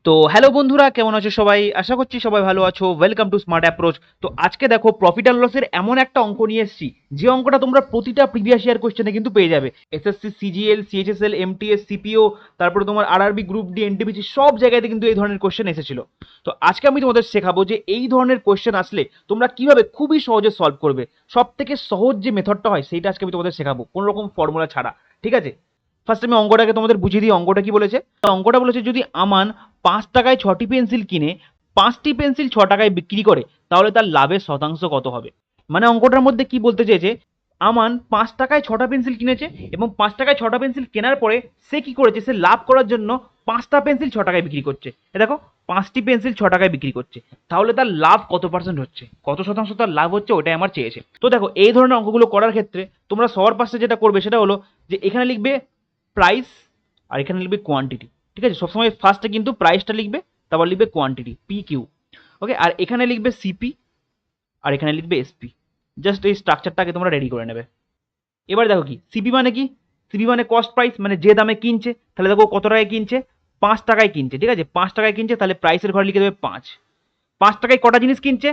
তো হ্যালো বন্ধুরা, কেমন আছো সবাই? আশা করছি সবাই ভালো আছো। Welcome to smart approach. তো আজকে দেখো প্রফিট অ্যান্ড লসের এমন একটা অঙ্ক নিয়ে এসেছি, যে অঙ্কটা তোমরা প্রতিটা প্রিভিয়াস ইয়ার কোশ্চেনে কিন্তু পেয়ে যাবে। SSC, CGL, CHSL, MTS, CPO, তারপরে তোমার আরআরবি, গ্রুপ ডি, এনটিপিসি সব জায়গাতে কিন্তু এই ধরনের কোশ্চেন এসেছিল। তো আজকে আমি তোমাদের শেখাবো যে এই ধরনের কোশ্চেন আসলে তোমরা কিভাবে খুবই সহজে সলভ করবে। সব থেকে সহজ যে মেথডটা হয় সেইটা আজকে আমি তোমাদের শেখাবো, কোনো রকম ফর্মুলা ছাড়া। ঠিক আছে, ফার্স্ট আমি অঙ্কটাকে তোমাদের বুঝিয়ে দিই। অঙ্কটা কি বলেছে? অঙ্কটা বলেছে যদি আমান 5 টাকায় 6টি পেন্সিল কিনে 5টি পেন্সিল 6 টাকায় বিক্রি করে, তাহলে তার লাভের শতাংশ কত হবে। মানে অঙ্কটার মধ্যে কি বলতে চেয়েছে, আমান 5 টাকায় 6টা পেন্সিল কিনেছে এবং 5 টাকায় 6টা পেন্সিল কেনার পরে সে কি করেছে, সে লাভ করার জন্য 5টা পেন্সিল 6 টাকায় বিক্রি করছে। দেখো 5টি পেন্সিল 6 টাকায় বিক্রি করছে, তাহলে তার লাভ কত পার্সেন্ট হচ্ছে, কত শতাংশ তার লাভ হচ্ছে, ওটাই আমার চেয়েছে। তো দেখো এই ধরনের অঙ্কগুলো করার ক্ষেত্রে তোমরা সবার পাশে যেটা করবে সেটা হলো যে এখানে লিখবে প্রাইস আর এখানে লিখবে কোয়ান্টিটি। ঠিক আছে, সবসময় ফার্স্টে কিন্তু প্রাইসটা লিখবে, তারপর লিখবে কোয়ান্টিটি পি কিউ। ওকে, আর এখানে লিখবে সিপি আর এখানে লিখবে এসপি। জাস্ট এই স্ট্রাকচারটাকে তোমরা রেডি করে নেবে। এবার দেখো কি সিপি মানে কি, সিপি মানে কস্ট প্রাইস, মানে যে দামে কিনছে। তাহলে দেখো কত টাকায় কিনছে, 5 টাকায় কিনছে। ঠিক আছে, 5 টাকায় কিনছে, তাহলে প্রাইসের ঘরে লিখে দেবে 5। 5 টাকায় কটা জিনিস কিনছে,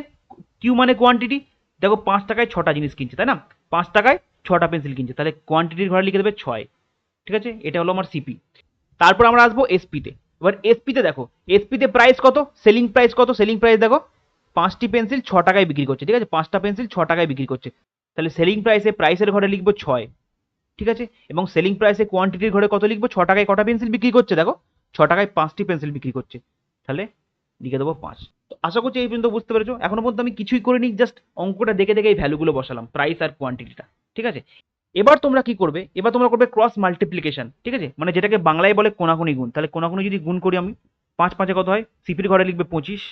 কিউ মানে কোয়ান্টিটি। দেখো 5 টাকায় 6টা জিনিস কিনছে, তাই না? 5 টাকায় 6টা পেন্সিল কিনছে, তাহলে কোয়ান্টিটির ঘরে লিখে দেবে 6। ঠিক আছে, এটা হলো আমার সিপি। তারপর আমরা আসবো এসপিতে। এবার এসপিতে দেখো, এসপিতে প্রাইস কত, সেলিং প্রাইস কত, সেলিং প্রাইস দেখো 5টি পেন্সিল 6 টাকায় বিক্রি করছে। ঠিক আছে, 5টা পেন্সিল 6 টাকায় বিক্রি করছে, তাহলে সেলিং প্রাইসে প্রাইসের ঘরে লিখবো 6। ঠিক আছে, এবং সেলিং প্রাইসে কোয়ান্টিটির ঘরে কত লিখবো, 6 টাকায় কটা পেন্সিল বিক্রি করছে, দেখো 6 টাকায় 5টি পেন্সিল বিক্রি করছে, তাহলে লিখে দেবো 5। তো আশা করছি এই পর্যন্ত বুঝতে পেরেছো। এখনো পর্যন্ত আমি কিছুই করিনি, জাস্ট অঙ্কটা দেখে দেখে এই ভ্যালুগুলো বসালাম, প্রাইস আর কোয়ান্টিটিটা। ঠিক আছে, এবার তোমরা কি করবে, এবার তোমরা করবে ক্রস মাল্টিপ্লিকেশন। ঠিক আছে, মানে যেটাকে বাংলায় বলে কোনাকুনি গুণ। তাহলে কোনাকুনি যদি গুণ করি আমি, 5 5 কত হয়, সিপির ঘরে লিখবে 25।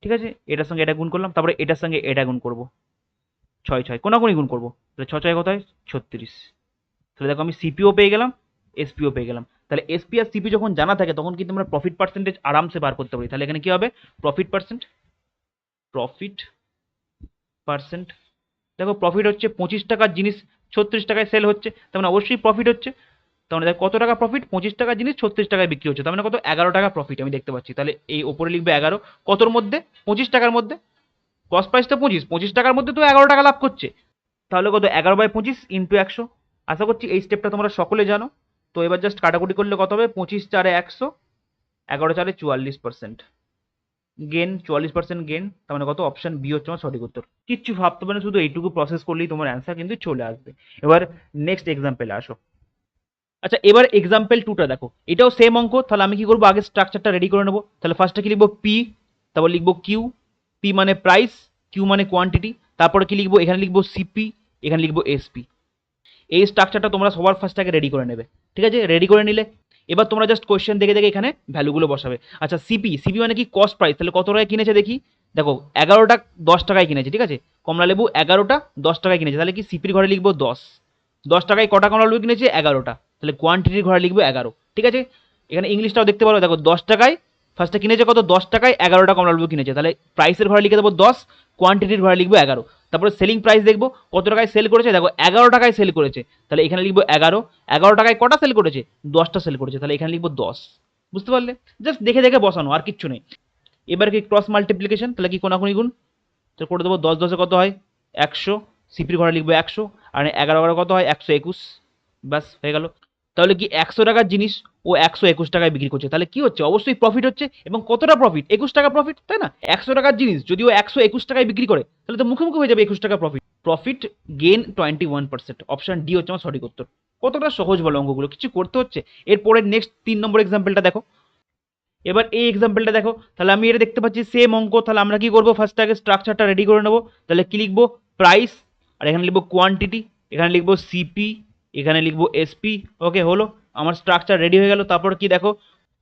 ঠিক আছে, এটার সঙ্গে এটা গুণ করলাম, তারপরে এটার সঙ্গে এটা গুণ করবো, 6 6 কোনাকুনি গুণ করবো, তাহলে 6 6 কত হয়, 36। তাহলে দেখো আমি সিপিও পেয়ে গেলাম, এসপিও পেয়ে গেলাম। তাহলে এসপি আর সিপি যখন জানা থাকে তখন কিন্তু আমরা প্রফিট পার্সেন্টেজ আরামসে বার করতে পারি। তাহলে এখানে কি হবে, প্রফিট পার্সেন্ট, প্রফিট পার্সেন্ট। দেখো প্রফিট হচ্ছে 25 টাকার জিনিস 36 টাকায় সেল হচ্ছে, তার মানে অবশ্যই প্রফিট হচ্ছে। তার মানে কত টাকা প্রফিট, 25 টাকার জিনিস 36 টাকায় বিক্রি হচ্ছে, তার মানে কত, 11 টাকা প্রফিট আমি দেখতে পাচ্ছি। তাহলে এই ওপরে লিখবে 11, কতর মধ্যে, 25 টাকার মধ্যে। কস্ট প্রাইস তো 25, 25 টাকার মধ্যে তো 11 টাকা লাভ করছে, তাহলে কত, 11/25 ইন্টু 100। আশা করছি এই স্টেপটা তোমরা সকলে জানো। তো এবার জাস্ট কাটাকুটি করলে কত হবে, 25 4 100, 11 4 44% গেন, 44% গেন। তার মানে কত, অপশন বি হচ্ছে আমার সঠিক উত্তর। কিচ্ছু ভাবতে হবে না, শুধু এইটুকু প্রসেস করলেই তোমার অ্যান্সার কিন্তু চলে আসবে। এবার নেক্সট এক্সাম্পলে আসো। আচ্ছা, এবার এক্সাম্পল 2টা দেখো, এটাও সেম অঙ্ক। তাহলে আমি কি করবো, আগে স্ট্রাকচারটা রেডি করে নেবো। তাহলে ফার্স্টে কি লিখবো, পি, তারপর লিখবো কিউ। পি মানে প্রাইস, কিউ মানে কোয়ান্টিটি, তারপরে কি লিখবো, এখানে লিখবো সিপি, এখানে লিখবো এসপি। এই স্ট্রাকচারটা তোমরা সবার ফার্স্ট আগে রেডি করে নেবে। ঠিক আছে, রেডি করে নিলে এবার তোমরা জাস্ট কোয়েশ্চেন দেখে দেখে এখানে ভ্যালুগুলো বসাবে। আচ্ছা সিপি, সিপি মানে কি, কস্ট প্রাইস। তাহলে কত টাকায় কিনেছে দেখি, দেখো 11টা 10 টাকায় কিনেছে। ঠিক আছে, কমলা লেবু 11টা 10 টাকায় কিনেছে, তাহলে কি সিপির ঘরে লিখবো 10। 10 টাকায় কটা কমলা লেবু কিনেছে, 11টা, তাহলে কোয়ান্টিটির ঘরে লিখবো 11। ঠিক আছে, এখানে ইংলিশটাও দেখতে পারো, দেখো 10 টাকায় ফার্স্টে কিনেছে কত, 10 টাকায় 11টা কমলা লেবু কিনেছে, তাহলে প্রাইসের ঘরে লিখে দেবো 10, কোয়ান্টিটির ঘরে লিখবো 11। তারপরে সেলিং প্রাইস দেখবো কত টাকায় সেল করেছে, দেখো 11 টাকায় সেল করেছে, তাহলে এখানে লিখবো 11। 11 টাকায় কটা সেল করেছে, 10টা সেল করেছে, তাহলে এখানে লিখবো 10। বুঝতে পারলে, জাস্ট দেখে দেখে বসানো, আর কিচ্ছু নেই। এবার কি ক্রস মাল্টিপ্লিকেশন, তাহলে কি কোনাকুনি গুণ, তো করে দেবো 10 10 কত হয়, 100, সিপির ঘরে লিখবো 100, আর 11 কত হয়, 121। ব্যাস হয়ে গেল। তাহলে কি 100 টাকার জিনিস ও 121 টাকায় বিক্রি করছে, তাহলে কি হচ্ছে, অবশ্যই প্রফিট হচ্ছে। এবং কতটা প্রফিট, 21 টাকা প্রফিট, তাই না? 100 টাকার জিনিস যদি ও 121 টাকায় বিক্রি করে, তাহলে তো মুখোমুখি হয়ে যাবে 21 টাকা profit. Profit gain 21%, option D হচ্ছে আমার সঠিক উত্তর। কতটা সহজ বলো অঙ্কগুলো, কিছু করতে হচ্ছে। এরপরে নেক্সট 3 নম্বর এক্সাম্পলটা দেখো। এবার এই এক্সাম্পলটা দেখো, তাহলে আমি এটা দেখতে পাচ্ছি সেম অঙ্ক। তাহলে আমরা কি করবো, ফার্স্ট আগে স্ট্রাকচারটা রেডি করে নেবো। তাহলে কি লিখবো, প্রাইস, আর এখানে লিখবো কোয়ান্টিটি, এখানে লিখবো সিপি, এখানে লিখবো এসপি। ওকে, হলো আমার স্ট্রাকচার রেডি হয়ে গেল। তারপর কি দেখো,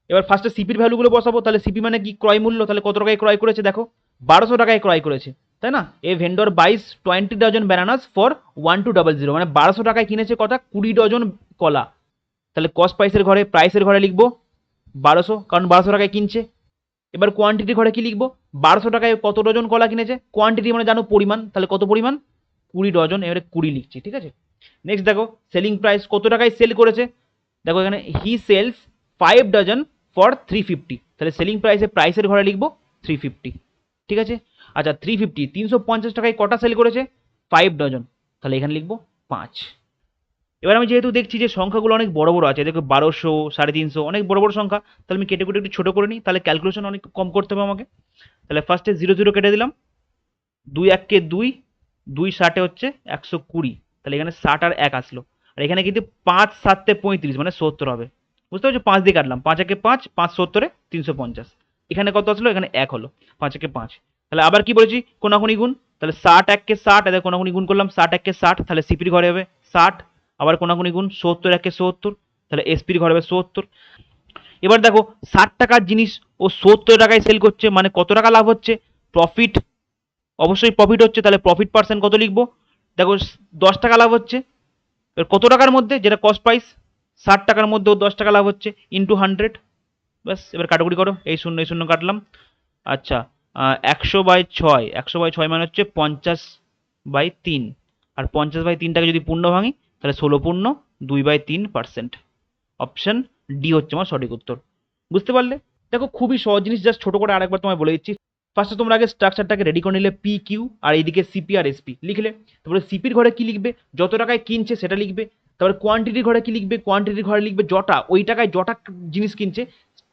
এবার ফার্স্টে সিপির ভ্যালুগুলো বসাবো। তাহলে সিপি মানে কি, ক্রয় মূল্য। তাহলে কত টাকায় ক্রয় করেছে, দেখো 1200 টাকায় ক্রয় করেছে, তাই না? এ ভেন্ডর 20 ডজন ব্যানানাস ফর 1200, মানে 1200 টাকায় কিনেছে কটা, 20 ডজন কলা। তাহলে কস্ট প্রাইসের ঘরে, প্রাইসের ঘরে লিখবো 1200, কারণ 1200 টাকায় কিনছে। এবার কোয়ান্টিটি ঘরে কি লিখবো, 1200 টাকায় কত ডজন কলা কিনেছে, কোয়ান্টিটি মানে জানো পরিমাণ, তাহলে কত পরিমাণ, 20 ডজন, এবারে 20 লিখছি। ঠিক আছে, নেক্সট দেখো সেলিং প্রাইস, কত টাকায় সেল করেছে, দেখো এখানে হি সেলস 5 ডজন ফর 350, তাহলে সেলিং প্রাইসের ঘরে লিখবো 350, ঠিক আছে। আচ্ছা 350, 350 টাকায় কটা সেল করেছে? 5 ডজন, তাহলে এখানে লিখবো 5। এবার আমি যেহেতু দেখছি যে সংখ্যাগুলো অনেক বড় বড় আছে, দেখো 1200, 350, অনেক বড় বড় সংখ্যা, তাহলে আমি কেটে একটু ছোট করে নিই, তাহলে ক্যালকুলেশন অনেক কম করতে হবে আমাকে। তাহলে ফার্স্টে 0 কেটে দিলাম, 2 1 2, 2 60 হচ্ছে 120, তাহলে এখানে 60 আর 1 আসলো। আর এখানে কিন্তু 5 7 35, মানে 70 হবে, বুঝতে পারছো? 5 দিয়ে কাটলাম, 5 1 5, 5 70, 350। এখানে কত আসলো? এখানে 1 হলো, 5 1 5। তাহলে আবার কি বলেছি? কোনাকুনি গুণ, তাহলে 60 1 কে 60, এদের কোনাকুনি গুণ করলাম, 60 1 কে 60, তাহলে সিপির ঘরে হবে 60। আবার কোনাকুনি গুণ, 70 1 কে 70, তাহলে এসপির ঘরে হবে 70। এবার দেখো 60 টাকার জিনিস ও 70 টাকায় সেল করছে, মানে কত টাকা লাভ হচ্ছে? প্রফিট, অবশ্যই প্রফিট হচ্ছে, তাহলে প্রফিট পার্সেন্ট কত লিখবো? দেখো 10 টাকা লাভ হচ্ছে, এবার কত টাকার মধ্যে? যেটা কস্ট প্রাইস 60 টাকার মধ্যে ও 10 টাকা লাভ হচ্ছে, ইন্টু 100, ব্যাস। এবার কাটাকুটি করো, এই শূন্য এই শূন্য কাটলাম। আচ্ছা 100/6, 100/6 মানে হচ্ছে 50/3, আর 50/3টাকে যদি পূর্ণ ভাঙি তাহলে 16 পূর্ণ 2/3%। অপশন ডি হচ্ছে আমার সঠিক উত্তর। বুঝতে পারলে? দেখো খুবই সহজ জিনিস, জাস্ট ছোট করে আরেকবার তোমায় বলে দিচ্ছি। ফার্স্টে তোমরা আগে স্ট্রাকচারটাকে রেডি করে নিলে, পি কিউ আর এইদিকে সিপি আর এসপি লিখলে। তারপরে সিপির ঘরে কি লিখবে? যত টাকায় কিনছে সেটা লিখবে। তারপরে কোয়ান্টিটির ঘরে কি লিখবে? কোয়ান্টিটির ঘরে লিখবে জটা, ওই টাকায় জটা জিনিস কিনছে,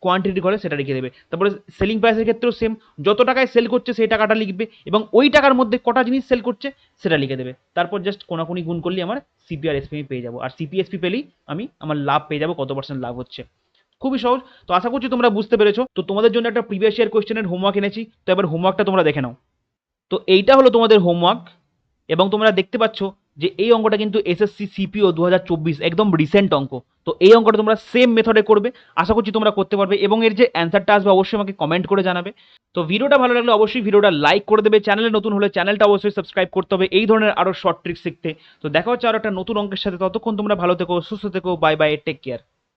কোয়ান্টিটির ঘরে সেটা লিখে দেবে। তারপরে সেলিং প্রাইসের ক্ষেত্রেও সেম, যত টাকায় সেল করছে সেই টাকাটা লিখবে, এবং ওই টাকার মধ্যে কটা জিনিস সেল করছে সেটা লিখে দেবে। তারপর জাস্ট কোনাকুনি গুণ করলে আমার সিপি আর এসপি পেয়ে যাবো, আর সিপি এসপি পেলেই আমি আমার লাভ পেয়ে যাবো, কত পার্সেন্ট লাভ হচ্ছে। খুবই সহজ। তো আশা করছি তোমরা বুঝতে পেরেছো। তো তোমাদের জন্য একটা প্রিভিয়াস ইয়ার কোয়েশ্চেনের হোমওয়ার্ক এনেছি, তো এবার হোমওয়ার্কটা তোমরা দেখে নাও। তো এইটা হলো তোমাদের হোমওয়ার্ক, এবং তোমরা দেখতে পাচ্ছ যে এই অঙ্কটা কিন্তু এসএসসি সিপিও 2024 একদম রিসেন্ট অঙ্ক। তো এই অঙ্কটা তোমরা সেম মেথডে করবে, আশা করছি তোমরা করতে পারবে, এবং এর যে অ্যান্সারটা আসবে অবশ্যই আমাকে কমেন্ট করে জানাবে। তো ভিডিওটা ভালো লাগলে অবশ্যই ভিডিওটা লাইক করে দেবে, চ্যানেলে নতুন হলে চ্যানেলটা অবশ্যই সাবস্ক্রাইব করতে হবে এই ধরনের আরও শর্ট ট্রিক শিখতে। তো দেখা হচ্ছে আরও একটা নতুন অঙ্কের সাথে, ততক্ষণ তোমরা ভালো থেকো, সুস্থ থেকো, বাই বাই, টেক কেয়ার।